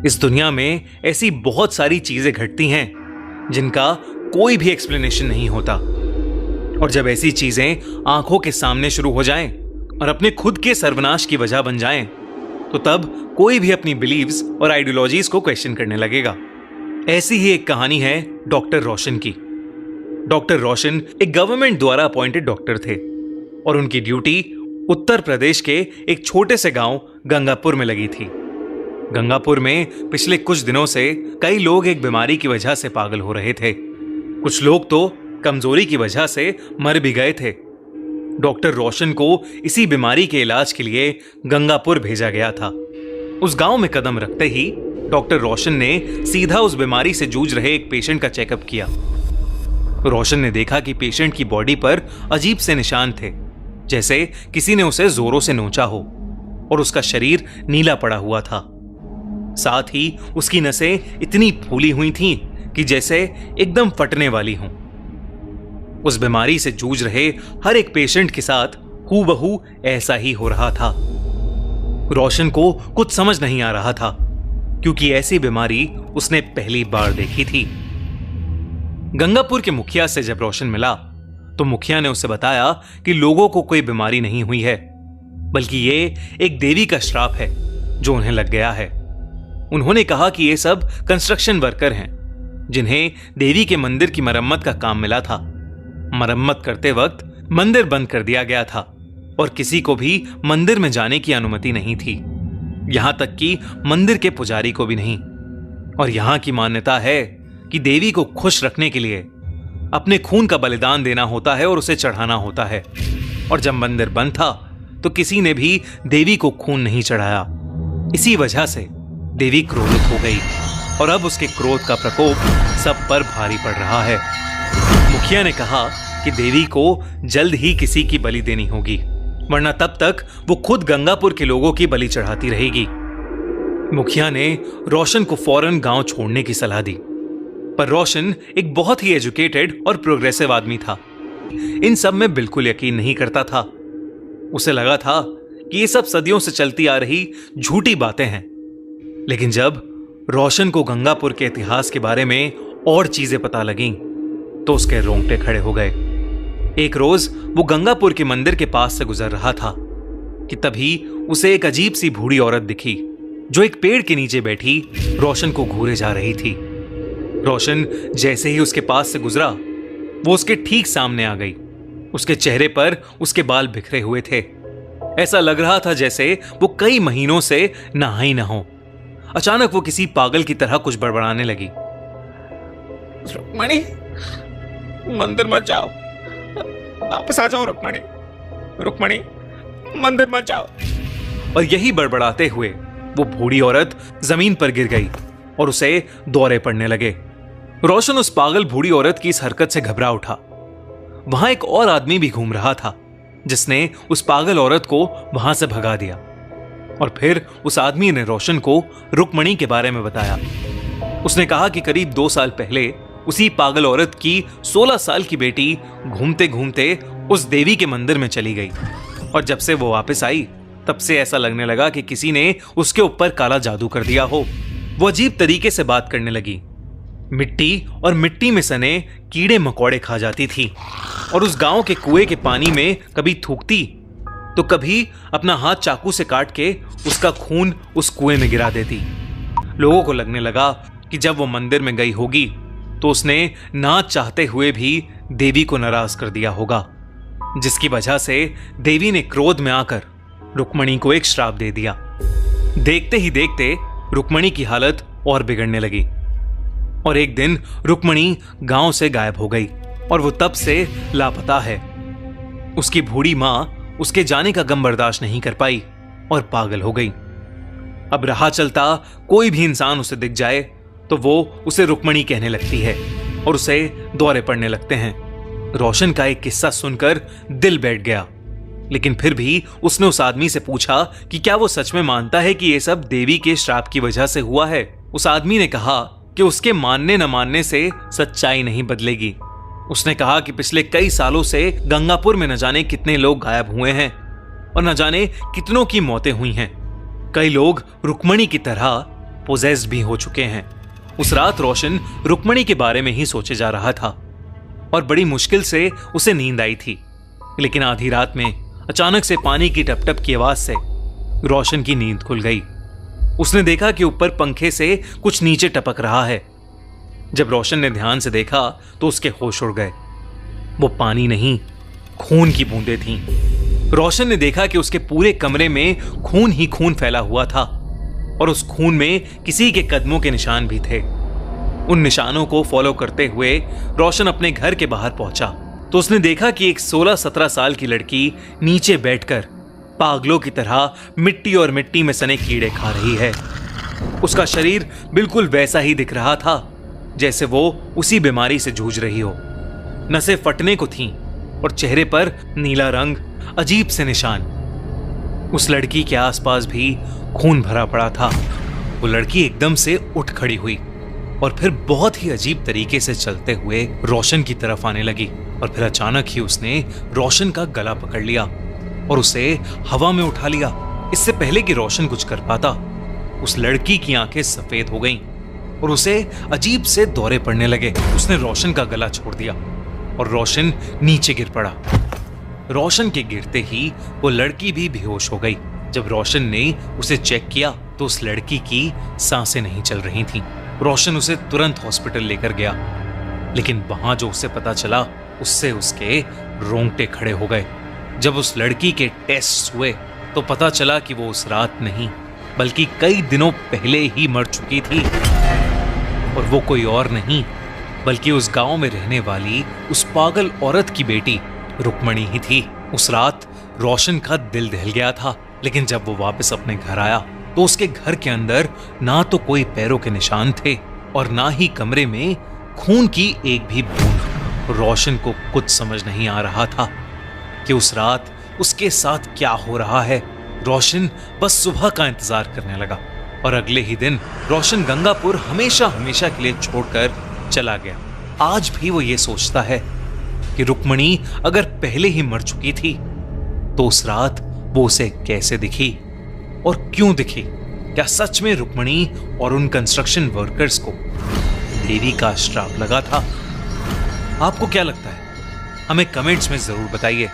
इस दुनिया में ऐसी बहुत सारी चीजें घटती हैं जिनका कोई भी एक्सप्लेनेशन नहीं होता, और जब ऐसी चीजें आंखों के सामने शुरू हो जाएं और अपने खुद के सर्वनाश की वजह बन जाएं, तो तब कोई भी अपनी बिलीव्स और आइडियोलॉजीज को क्वेश्चन करने लगेगा। ऐसी ही एक कहानी है डॉक्टर रोशन की। डॉक्टर रोशन एक गवर्नमेंट द्वारा अपॉइंटेड डॉक्टर थे और उनकी ड्यूटी उत्तर प्रदेश के एक छोटे से गांव गंगापुर में लगी थी। गंगापुर में पिछले कुछ दिनों से कई लोग एक बीमारी की वजह से पागल हो रहे थे। कुछ लोग तो कमजोरी की वजह से मर भी गए थे। डॉक्टर रोशन को इसी बीमारी के इलाज के लिए गंगापुर भेजा गया था। उस गांव में कदम रखते ही डॉक्टर रोशन ने सीधा उस बीमारी से जूझ रहे एक पेशेंट का चेकअप किया। रोशन ने देखा कि पेशेंट की बॉडी पर अजीब से निशान थे, जैसे किसी ने उसे जोरों से नोचा हो, और उसका शरीर नीला पड़ा हुआ था। साथ ही उसकी नसें इतनी फूली हुई थीं कि जैसे एकदम फटने वाली हों। उस बीमारी से जूझ रहे हर एक पेशेंट के साथ हूबहू ऐसा ही हो रहा था। रोशन को कुछ समझ नहीं आ रहा था, क्योंकि ऐसी बीमारी उसने पहली बार देखी थी। गंगापुर के मुखिया से जब रोशन मिला तो मुखिया ने उसे बताया कि लोगों को कोई बीमारी नहीं हुई है, बल्कि ये एक देवी का श्राप है जो उन्हें लग गया है। उन्होंने कहा कि ये सब कंस्ट्रक्शन वर्कर हैं जिन्हें देवी के मंदिर की मरम्मत का काम मिला था। मरम्मत करते वक्त मंदिर बंद कर दिया गया था और किसी को भी मंदिर में जाने की अनुमति नहीं थी, यहां तक कि मंदिर के पुजारी को भी नहीं। और यहां की मान्यता है कि देवी को खुश रखने के लिए अपने खून का बलिदान देना होता है और उसे चढ़ाना होता है। और जब मंदिर बंद था तो किसी ने भी देवी को खून नहीं चढ़ाया। इसी वजह से देवी क्रोधित हो गई और अब उसके क्रोध का प्रकोप सब पर भारी पड़ रहा है। मुखिया ने कहा कि देवी को जल्द ही किसी की बलि देनी होगी, वरना तब तक वो खुद गंगापुर के लोगों की बलि चढ़ाती रहेगी। मुखिया ने रोशन को फौरन गांव छोड़ने की सलाह दी, पर रोशन एक बहुत ही एजुकेटेड और प्रोग्रेसिव आदमी था। इन सब में बिल्कुल यकीन नहीं करता था। उसे लगा था कि ये सब सदियों से चलती आ रही झूठी बातें हैं। लेकिन जब रोशन को गंगापुर के इतिहास के बारे में और चीजें पता लगीं, तो उसके रोंगटे खड़े हो गए। एक रोज वो गंगापुर के मंदिर के पास से गुजर रहा था कि तभी उसे एक अजीब सी बूढ़ी औरत दिखी जो एक पेड़ के नीचे बैठी रोशन को घूरे जा रही थी। रोशन जैसे ही उसके पास से गुजरा, वो उसके ठीक सामने आ गई। उसके चेहरे पर उसके बाल बिखरे हुए थे। ऐसा लग रहा था जैसे वो कई महीनों से नहा ही ना हो। अचानक वो किसी पागल की तरह कुछ बड़बड़ाने लगी। रुक्मणी, मंदिर मत जाओ, वापस आ जाओ। रुक्मणी, रुक्मणी, मंदिर मत जाओ। और यही बड़बड़ाते हुए वो बूढ़ी औरत जमीन पर गिर गई और उसे दौरे पड़ने लगे। रोशन उस पागल बूढ़ी औरत की इस हरकत से घबरा उठा। वहां एक और आदमी भी घूम रहा था जिसने उस पागल औरत को वहां से भगा दिया। और फिर उस आदमी ने रोशन को रुक्मणी के बारे में बताया। उसने कहा कि करीब 2 साल पहले उसी पागल औरत की 16 साल की बेटी घूमते घूमते उस देवी के मंदिर में चली गई, और जब से वो वापस आई तब से ऐसा लगने लगा कि किसी ने उसके ऊपर काला जादू कर दिया हो। वो अजीब तरीके से बात करने लगी, मिट्टी और मिट्टी में सने कीड़े मकोड़े खा जाती थी, और उस गांव के कुएं के पानी में कभी थूकती तो कभी अपना हाथ चाकू से काट के उसका खून उस कुएं में गिरा देती। लोगों को लगने लगा कि जब वो मंदिर में गई होगी तो उसने ना चाहते हुए भी देवी को नाराज कर दिया होगा, जिसकी वजह से देवी ने क्रोध में आकर रुक्मणी को एक श्राप दे दिया। देखते ही देखते रुक्मणी की हालत और बिगड़ने लगी और एक दिन रुक्मणी गांव से गायब हो गई और वो तब से लापता है। उसकी बूढ़ी मां उसके जाने का गम बर्दाश्त नहीं कर पाई और पागल हो गई। अब राह चलता कोई भी इंसान उसे दिख जाए तो वो उसे रुक्मणी कहने लगती है और उसे दौरे पड़ने लगते हैं। रोशन का एक किस्सा सुनकर दिल बैठ गया, लेकिन फिर भी उसने उस आदमी से पूछा कि क्या वो सच में मानता है कि ये सब देवी के श्राप की वजह से हुआ है। उस आदमी ने कहा कि उसके मानने न मानने से सच्चाई नहीं बदलेगी। उसने कहा कि पिछले कई सालों से गंगापुर में न जाने कितने लोग गायब हुए हैं और न जाने कितनों की मौतें हुई हैं। कई लोग रुक्मणी की तरह पोजेस्ड भी हो चुके हैं। उस रात रोशन रुक्मणी के बारे में ही सोचे जा रहा था और बड़ी मुश्किल से उसे नींद आई थी। लेकिन आधी रात में अचानक से पानी की टप-टप की आवाज से रोशन की नींद खुल गई। उसने देखा कि ऊपर पंखे से कुछ नीचे टपक रहा है। जब रोशन ने ध्यान से देखा तो उसके होश उड़ गए। वो पानी नहीं, खून की बूंदें थीं। रोशन ने देखा कि उसके पूरे कमरे में खून ही खून फैला हुआ था और उस खून में किसी के कदमों के निशान भी थे। उन निशानों को फॉलो करते हुए रोशन अपने घर के बाहर पहुंचा तो उसने देखा कि एक 16-17 साल की लड़की नीचे बैठकर पागलों की तरह मिट्टी और मिट्टी में सने कीड़े खा रही है। उसका शरीर बिल्कुल वैसा ही दिख रहा था जैसे वो उसी बीमारी से जूझ रही हो। नसें फटने को थीं और चेहरे पर नीला रंग, अजीब से निशान। उस लड़की के आसपास भी खून भरा पड़ा था। वो लड़की एकदम से उठ खड़ी हुई और फिर बहुत ही अजीब तरीके से चलते हुए रोशन की तरफ आने लगी और फिर अचानक ही उसने रोशन का गला पकड़ लिया और उसे हवा में उठा लिया। इससे पहले कि रोशन कुछ कर पाता, उस लड़की की आंखें सफेद हो गईं और उसे अजीब से दौरे पड़ने लगे। उसने रोशन का गला छोड़ दिया और रोशन नीचे गिर पड़ा। रोशन के गिरते ही वो लड़की भी बेहोश हो गई। जब रोशन ने उसे चेक किया तो उस लड़की की सांसें नहीं चल रही थीं। रोशन उसे तुरंत हॉस्पिटल लेकर गया, लेकिन वहां जो उसे पता चला उससे उसके रोंगटे खड़े हो गए। जब उस लड़की के टेस्ट हुए तो पता चला कि वो उस रात नहीं बल्कि कई दिनों पहले ही मर चुकी थी और वो कोई और नहीं बल्कि उस गांव में रहने वाली उस पागल औरत की बेटी रुक्मणी ही थी। उस रात रोशन का दिल दहल गया था, लेकिन जब वो वापस अपने घर आया तो उसके घर के अंदर ना तो कोई पैरों के निशान थे और ना ही कमरे में खून की एक भी बूंद। रोशन को कुछ समझ नहीं आ रहा था कि उस रात उसके साथ क्या हो रहा है। रोशन बस सुबह का इंतजार करने लगा और अगले ही दिन रोशन गंगापुर हमेशा हमेशा के लिए छोड़कर चला गया। आज भी वो ये सोचता है कि रुक्मणी अगर पहले ही मर चुकी थी तो उस रात वो उसे कैसे दिखी और क्यों दिखी। क्या सच में रुक्मणी और उन कंस्ट्रक्शन वर्कर्स को देवी का श्राप लगा था? आपको क्या लगता है? हमें कमेंट्स में जरूर बताइए।